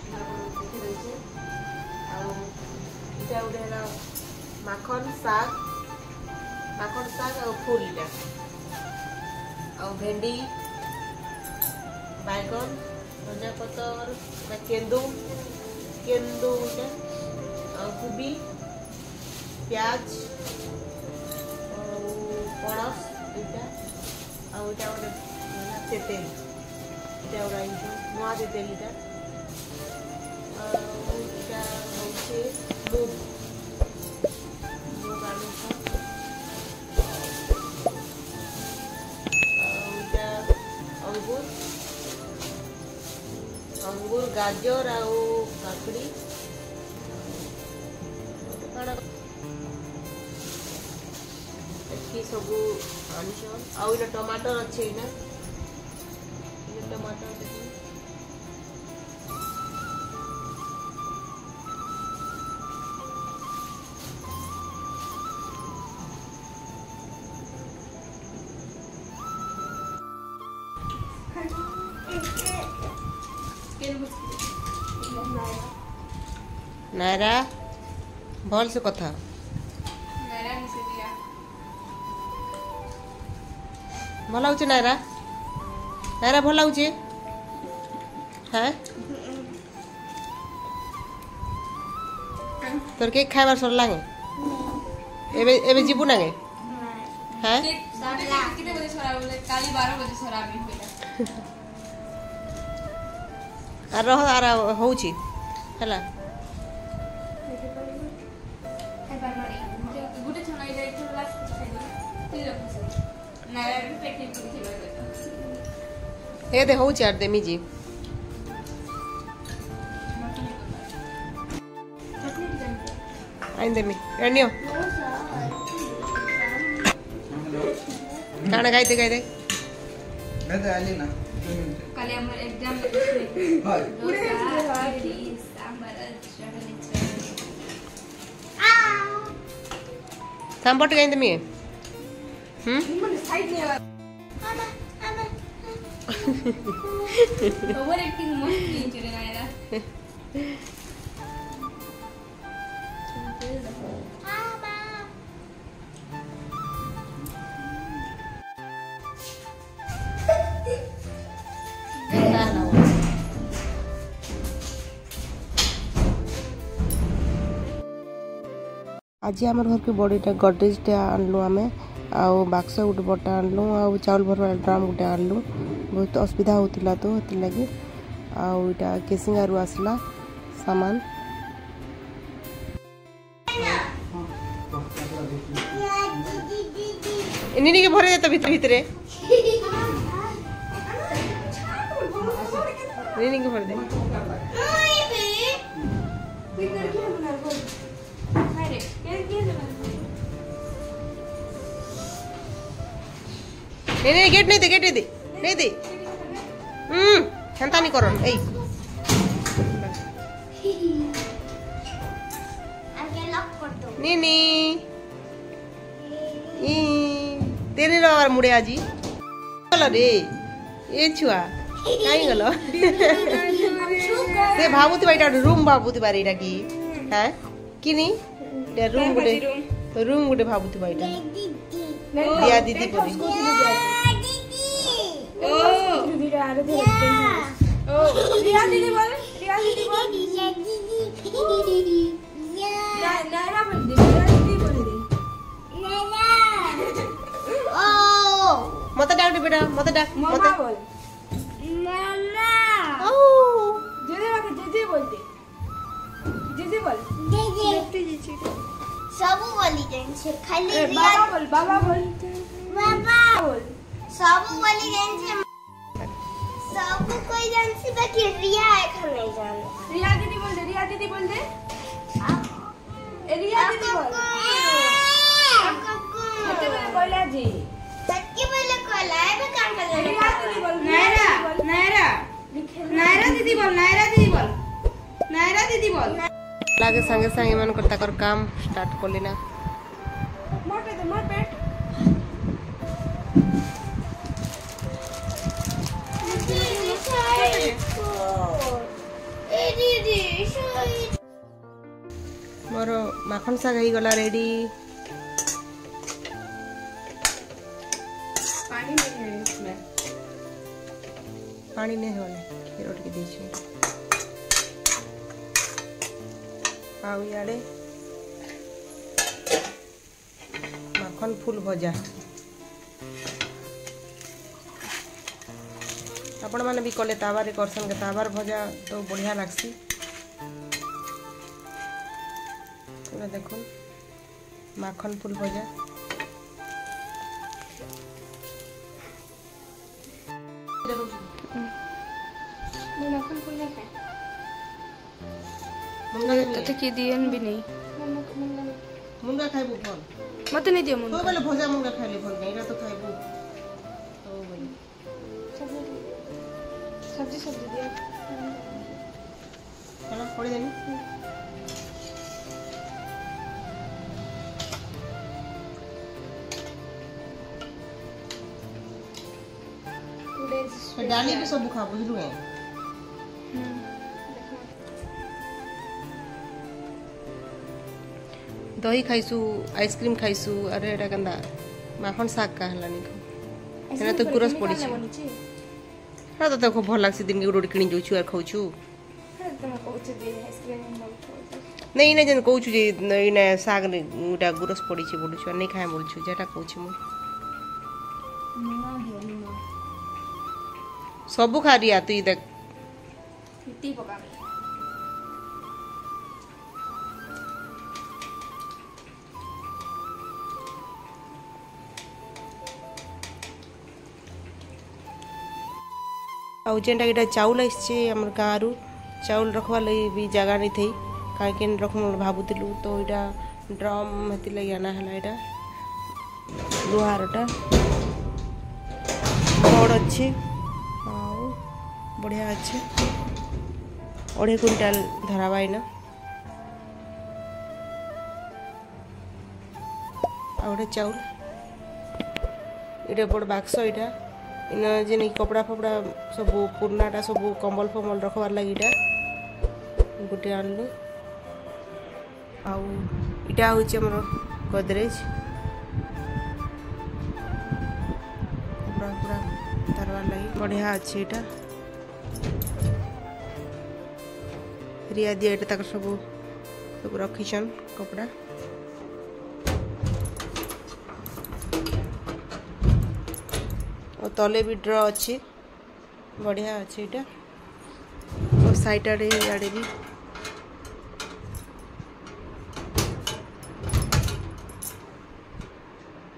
देखि दउछे आ इटा उडे ना माखन साग आ फूल इटा आ भेंडी बैगन धनिया पतर केंदू इटा आ कोबी प्याज पणस इटा आ इटा उडे तेल इटा उडा नुआ तेल इटा इटा होचे मूग आलू इटा अंगूर गाजर आ काकड़ी सब आनिछन आ इना टमाटर अच्छे इना टमाटर देखि नायरा भल से कथा भल लाଗୁଛି नायरा नायरा भल लाଗୁଛି हाँ तोर केक खाइबार सरला गे एबे एबे जीबू ना गे हाँ कितने बजे सोरा बोले काली 12 बजे सोरा भी होइला आ रह आरा होउची हला गुटे छनाई जाई तो लास्ट खाइ नायरा भी पेट में खिबा ए दे होउची आर दे मिजी आइन दे मी एनियो गाना गाइते गाइते मैं तो आली ना कल हमर एग्जाम में हां पूरे सांबट गाइते मी मन साइड ले ओवर एक्टिंग मस्त कीन नायरा आज आम घर के बड़ीटा गडरेज टे आनलु आम आउ बाक्स गोटे बटा आनलु आउ चाउल भरवा ड्राम गोटे आनलु बहुत असुविधा होता तो लगे आउ इटा केसिंगारू आसला सामान इन्हीं के भरे देता भीतर भीतरे इन्हीं के भर दे नहीं गेट नहीं दे नहीं दे हेंता नहीं करो ए नहीं तेरे रवार मुड़े आजी गलो रे ए छुआ काई गलो से भाबुती बाइटा रूम भाबुती बारी एटा की हैं किनी ते रूम गुटे भाबुती बाइटा दिया दीदी बोली ओ वीडियो आ रहे थे ओ रिया दीदी बोल नायरा बोल दीदी बोल दे नायरा ओ मत डाक बेटा मत डाक मत बोल मामा ओ जीजी बोलते जीजी बोल जीजी सब बोली जान खाली बाबा बोल सब बोली जान सब कोई जान से बाकी रिया है खाने जान रिया दीदी बोल दे ए रिया दीदी बोल कते बोले बोला जी सच्ची बोले कोला है मैं काम कर रिया दीदी बोल नायरा दीदी बोल लागे संगे संगे मन करता कर काम स्टार्ट कर लेना मोटे दे मोर पेट एडी मोर माखन साग हो गला रेडी। पानी नहीं है इसमें, पानी नहीं होने फिर उठ के दीजिए। आउ याडे माखन फुल भजा। आपण मैंने भी कले तावारे करसन के तावार भजा तो बढ़िया लागसी। पूरा देखो माखन फुल भजा। मैं माखन फुल नहीं खाए, मुंगा की दियन भी नहीं। मुंगा खाइबू फल मत नहीं दियो मुंगा। तो बोले भजा मुंगा खाइले फल नहीं तो खाइबू। तो बोले सब्जी दिया चलो पड़ी देनी। डाली भी सब खा बुझलु है। दही खाइसु, आइसक्रीम खाइसु। अरे एटा कंदा माखन साग का हलानी को एना तो गुरस पड़ी छी। हां तो देखो भल लागसी दिन के रोटी किनी जोछु और खाउछु। नहीं ना जन कहूछु जे इना साग ने उटा गुरस पड़ी छी बोलछु नहीं खाए बोलछु जेटा कहूछु मु सबु खा रिया तू देख फिटी पका आउ जेनटा इटा चाउल आइछे हमर गाँरु चाउल रखवा लई भी जगह नहीं थी कहीं रखम भावुलु तो इटा ड्रम हेती लगी आना है इटा लुहारटा बड़ अच्छे बढ़िया अच्छे 2.5 क्विंटाल धरावा इना आउटे चाउल इटा बड़ बाक्स इटा इना जेन कपड़ा फपड़ा सब पुरनाटा सब कंबल फमल रखबार लगी इटा गोटे आनलु आउ इटा होचे हमर गोदरेज कपड़ा पूरा तरवार लगी बढ़िया अच्छे इटा रिया दिया इटा तक सब रखीछन कपड़ा और तले भी ड्र अच्छे बढ़िया अच्छे इटा और साइड आड़े भी